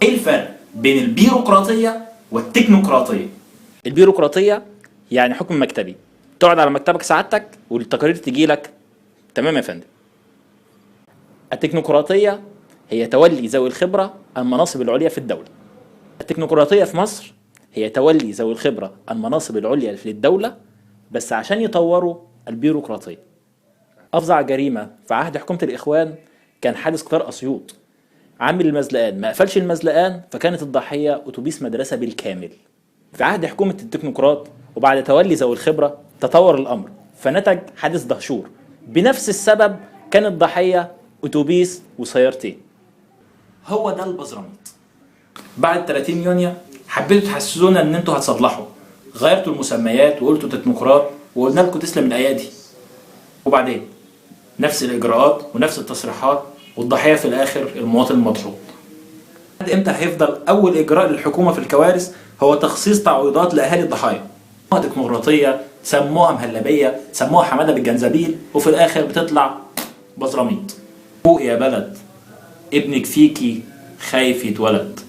ايه الفرق بين البيروقراطية والتكنوقراطية؟ البيروقراطية يعني حكم مكتبي، تقعد على مكتبك سعادتك والتقارير تجي لك تمام يا فندم. التكنوقراطية هي تولي ذوي الخبرة المناصب العليا في الدولة. التكنوقراطية في مصر هي تولي ذوي الخبرة المناصب العليا في الدولة بس عشان يطوروا البيروقراطية. أفظع جريمة في عهد حكومة الإخوان كان حادث قطار أسيوط. عامل المزلقان ما قفلش المزلقان فكانت الضحية أتوبيس مدرسة بالكامل. في عهد حكومة التكنوقراط وبعد تولي ذوي الخبرة تطور الأمر فنتج حادث دهشور بنفس السبب كانت ضحية أتوبيس وسيارتين. هو ده البزراميط. بعد 30 يونيو حبيتوا تحسسونا ان انتوا هتصلحوا، غيرتوا المسميات وقلتوا تكنوقراط وقلنا لكم تسلم الايادي، وبعدين نفس الاجراءات ونفس التصريحات والضحيه في الاخر المواطن المضحوك. امتى هيفضل اول اجراء للحكومه في الكوارث هو تخصيص تعويضات لاهالي الضحايا؟ تكنوقراطيه، سموها مهلبيه، سموها حماده بالجنزبيل، وفي الاخر بتطلع بزراميط. فوق يا بلد، ابنك فيكي خايف يتولد.